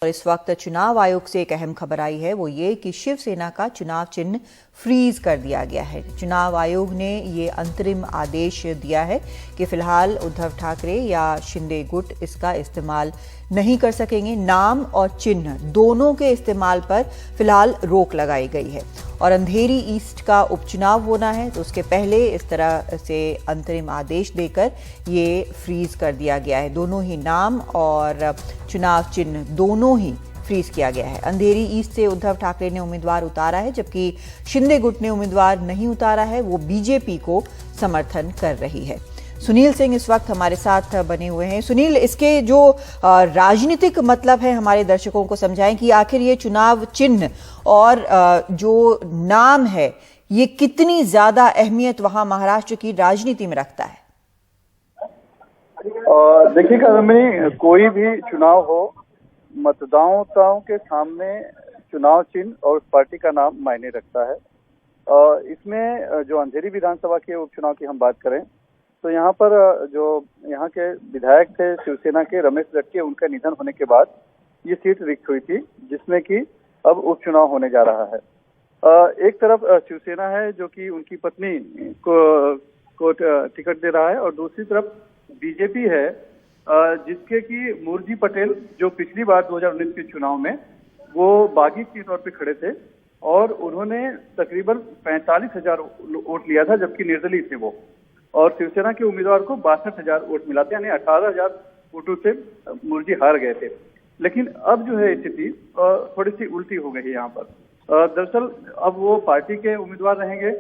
और इस वक्त चुनाव आयोग से एक अहम खबर आई है, वो ये कि शिवसेना का चुनाव चिन्ह फ्रीज कर दिया गया है। चुनाव आयोग ने ये अंतरिम आदेश दिया है कि फिलहाल उद्धव ठाकरे या शिंदे गुट इसका इस्तेमाल नहीं कर सकेंगे। नाम और चिन्ह दोनों के इस्तेमाल पर फिलहाल रोक लगाई गई है और अंधेरी ईस्ट का उपचुनाव होना है, तो उसके पहले इस तरह से अंतरिम आदेश देकर ये फ्रीज कर दिया गया है। दोनों ही नाम और चुनाव चिन्ह दोनों ही फ्रीज किया गया है। अंधेरी ईस्ट से उद्धव ठाकरे ने उम्मीदवार उतारा है, जबकि शिंदे गुट ने उम्मीदवार नहीं उतारा है, वो बीजेपी को समर्थन कर रही है। सुनील सिंह इस वक्त हमारे साथ बने हुए हैं। सुनील, इसके जो राजनीतिक मतलब है हमारे दर्शकों को समझाएं कि आखिर ये चुनाव चिन्ह और जो नाम है ये कितनी ज्यादा अहमियत वहां महाराष्ट्र की राजनीति में रखता है। देखिए रमनी, कोई भी चुनाव हो, मतदाताओं के सामने चुनाव चिन्ह और उस पार्टी का नाम मायने रखता है। इसमें जो अंधेरी विधानसभा के उपचुनाव की हम बात करें तो यहाँ पर जो यहाँ के विधायक थे शिवसेना के रमेश रटके, उनका निधन होने के बाद ये सीट रिक्त हुई थी, जिसमें कि अब उपचुनाव होने जा रहा है। एक तरफ शिवसेना है जो कि उनकी पत्नी को टिकट दे रहा है, और दूसरी तरफ बीजेपी है जिसके कि मूर्जी पटेल, जो पिछली बार 2019 के चुनाव में वो बागी के तौर पे खड़े थे और उन्होंने तकरीबन 45,000 वोट लिया था, जबकि निर्दलीय थे वो, और शिवसेना के उम्मीदवार को 62,000 वोट मिला था, यानी 18,000 वोटों से मूर्जी हार गए थे। लेकिन अब जो है स्थिति थोड़ी सी उल्टी हो गई है यहाँ पर। दरअसल अब वो पार्टी के उम्मीदवार रहेंगे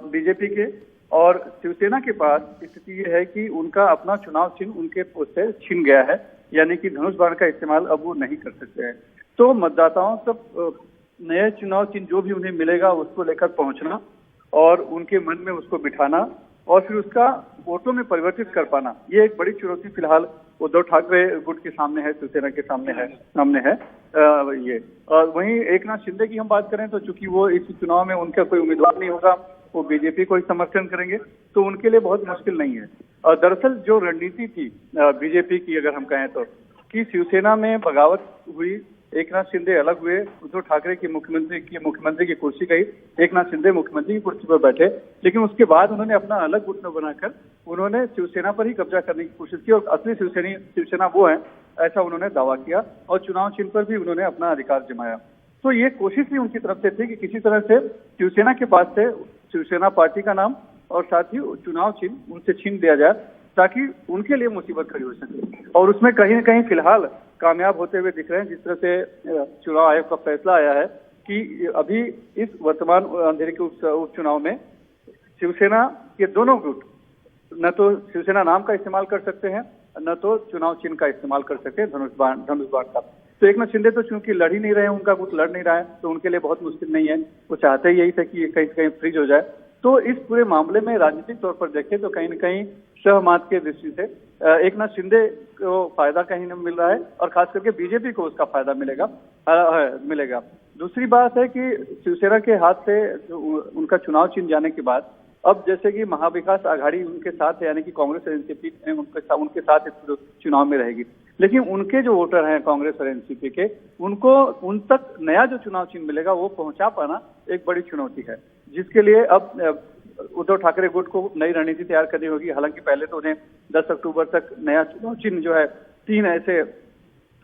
बीजेपी के, और शिवसेना के पास स्थिति ये है कि उनका अपना चुनाव चिन्ह उनके से छिन गया है, यानी कि धनुष बाण का इस्तेमाल अब वो नहीं कर सकते हैं। तो मतदाताओं तक नए चुनाव चिन्ह जो भी उन्हें मिलेगा उसको लेकर पहुंचना और उनके मन में उसको बिठाना और फिर उसका वोटों में परिवर्तित कर पाना, ये एक बड़ी चुनौती फिलहाल उद्धव ठाकरे गुट के सामने है, शिवसेना के सामने है ये। और वहीं एकनाथ शिंदे की हम बात करें तो चूंकि वो इस चुनाव में उनका कोई उम्मीदवार नहीं होगा, वो बीजेपी को ही समर्थन करेंगे, तो उनके लिए बहुत मुश्किल नहीं है। और दरअसल जो रणनीति थी बीजेपी की, अगर हम कहें तो, कि शिवसेना में बगावत हुई, एकनाथ शिंदे अलग हुए, उद्धव ठाकरे की मुख्यमंत्री की कुर्सी गई, एकनाथ शिंदे मुख्यमंत्री की कुर्सी पर बैठे, लेकिन उसके बाद उन्होंने अपना अलग गुट न बनाकर उन्होंने शिवसेना पर ही कब्जा करने की कोशिश की और असली शिवसेना वो है, ऐसा उन्होंने दावा किया और चुनाव चिन्ह पर भी उन्होंने अपना अधिकार जमाया। तो ये कोशिश भी उनकी तरफ से थी कि किसी तरह से शिवसेना के पास से शिवसेना पार्टी का नाम और साथ ही चुनाव चिन्ह उनसे छीन दिया जाए, ताकि उनके लिए मुसीबत खड़ी हो सके। और उसमें कहीं न कहीं फिलहाल कामयाब होते हुए दिख रहे हैं, जिस तरह से चुनाव आयोग का फैसला आया है कि अभी इस वर्तमान अंधेरी के उपचुनाव में शिवसेना के दोनों गुट न तो शिवसेना नाम का इस्तेमाल कर सकते हैं, न तो चुनाव चिन्ह का इस्तेमाल कर सकते हैं, धनुष बाण का। तो एकनाथ शिंदे तो चूंकि लड़ ही नहीं रहे हैं, उनका गुट लड़ नहीं रहा है, तो उनके लिए बहुत मुश्किल नहीं है। वो चाहते ही यही थे कि कहीं कहीं फ्रीज हो जाए। तो इस पूरे मामले में राजनीतिक तौर पर देखें तो कहीं न कहीं सहमत के दृष्टि से एकनाथ शिंदे को फायदा कहीं न मिल रहा है और खास करके बीजेपी को उसका फायदा मिलेगा। दूसरी बात है कि शिवसेना के हाथ से उनका चुनाव चिन्ह जाने के बाद अब जैसे कि महाविकास आघाड़ी उनके साथ है, यानी कि कांग्रेस और एनसीपी उनके साथ इस चुनाव में रहेगी, लेकिन उनके जो वोटर हैं कांग्रेस और एनसीपी के, उनको उन तक नया जो चुनाव चिन्ह मिलेगा वो पहुंचा पाना एक बड़ी चुनौती है, जिसके लिए अब उद्धव ठाकरे गुट को नई रणनीति तैयार करनी होगी। हालांकि पहले तो उन्हें 10 अक्टूबर तक नया चुनाव चिन्ह जो है 3 ऐसे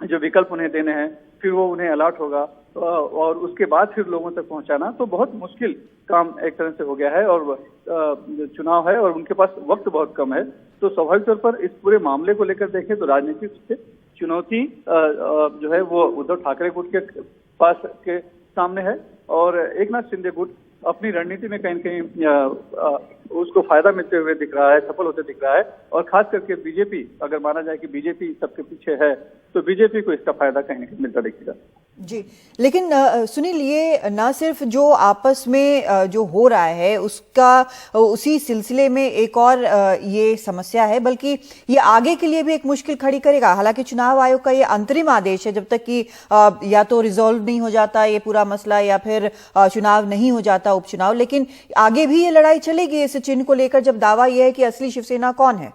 जो विकल्प उन्हें देने हैं, फिर वो उन्हें अलॉट होगा और उसके बाद फिर लोगों तक पहुंचाना तो बहुत मुश्किल काम एक तरह से हो गया है। और चुनाव है और उनके पास वक्त बहुत कम है, तो स्वाभाविक तौर पर इस पूरे मामले को लेकर देखें तो राजनीतिक से चुनौती जो है वो उद्धव ठाकरे गुट के पास के सामने है और एकनाथ शिंदे गुट अपनी रणनीति में कहीं न कहीं उसको फायदा मिलते हुए दिख रहा है, सफल होते दिख रहा है। और खास करके बीजेपी, अगर माना जाए कि बीजेपी सबके पीछे है, तो बीजेपी को इसका फायदा कहीं न कहीं मिलता दिखेगा। जी, लेकिन सुनील, ये ना सिर्फ जो आपस में जो हो रहा है उसका उसी सिलसिले में एक और ये समस्या है, बल्कि ये आगे के लिए भी एक मुश्किल खड़ी करेगा। हालांकि चुनाव आयोग का ये अंतरिम आदेश है, जब तक कि या तो रिजॉल्व नहीं हो जाता ये पूरा मसला या फिर चुनाव नहीं हो जाता उपचुनाव, लेकिन आगे भी ये लड़ाई चलेगी इस चिन्ह को लेकर, जब दावा यह है कि असली शिवसेना कौन है।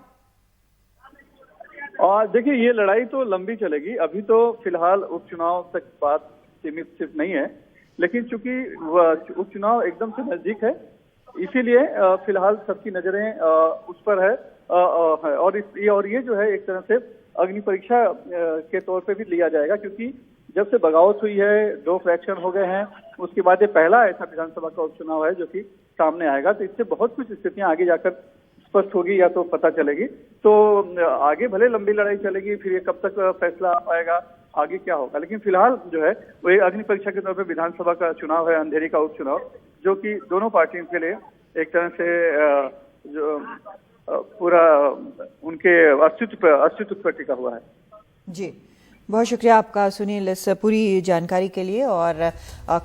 और देखिए, ये लड़ाई तो लंबी चलेगी। अभी तो फिलहाल उपचुनाव तक बात सीमित सिर्फ नहीं है, लेकिन चूंकि उपचुनाव एकदम से नजदीक है, इसीलिए फिलहाल सबकी नजरें उस पर है। और ये जो है एक तरह से अग्नि परीक्षा के तौर पे भी लिया जाएगा, क्योंकि जब से बगावत हुई है, 2 फ्रैक्शन हो गए हैं, उसके बाद ये पहला ऐसा विधानसभा का उपचुनाव है जो कि सामने आएगा। तो इससे बहुत कुछ स्थितियां आगे जाकर स्पष्ट होगी या तो पता चलेगी। तो आगे भले लंबी लड़ाई चलेगी, फिर ये कब तक फैसला आ पाएगा, आगे क्या होगा, लेकिन फिलहाल जो है वो एक अग्नि परीक्षा के तौर पर विधानसभा का चुनाव है, अंधेरी का उपचुनाव, जो कि दोनों पार्टियों के लिए एक तरह से जो पूरा उनके अस्तित्व पर टिका हुआ है। जी, बहुत शुक्रिया आपका सुनील इस पूरी जानकारी के लिए। और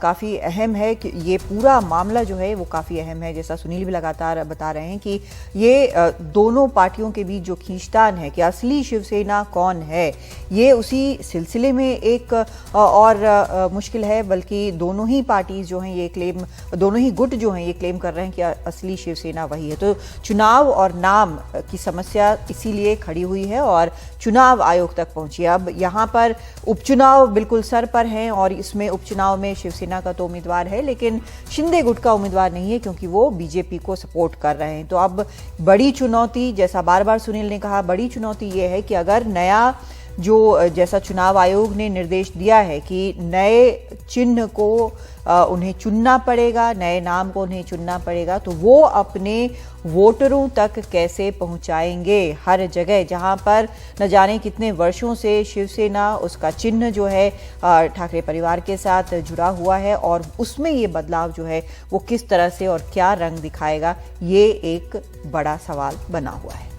काफ़ी अहम है कि ये पूरा मामला जो है वो काफ़ी अहम है, जैसा सुनील भी लगातार बता रहे हैं कि ये दोनों पार्टियों के बीच जो खींचतान है कि असली शिवसेना कौन है, ये उसी सिलसिले में एक और मुश्किल है। बल्कि दोनों ही पार्टीज जो हैं ये क्लेम, दोनों ही गुट जो हैं ये क्लेम कर रहे हैं कि असली शिवसेना वही है। तो चुनाव और नाम की समस्या इसीलिए खड़ी हुई है और चुनाव आयोग तक पहुंची। अब यहाँ पर उपचुनाव बिल्कुल सर पर हैं और इसमें उपचुनाव में शिवसेना का तो उम्मीदवार है, लेकिन शिंदे गुट का उम्मीदवार नहीं है, क्योंकि वो बीजेपी को सपोर्ट कर रहे हैं। तो अब बड़ी चुनौती, जैसा बार बार सुनील ने कहा, बड़ी चुनौती ये है कि अगर नया जो जैसा चुनाव आयोग ने निर्देश दिया है कि नए चिन्ह को उन्हें चुनना पड़ेगा, नए नाम को उन्हें चुनना पड़ेगा, तो वो अपने वोटरों तक कैसे पहुंचाएंगे हर जगह जहां पर न जाने कितने वर्षों से शिवसेना, उसका चिन्ह जो है ठाकरे परिवार के साथ जुड़ा हुआ है, और उसमें ये बदलाव जो है वो किस तरह से और क्या रंग दिखाएगा, ये एक बड़ा सवाल बना हुआ है।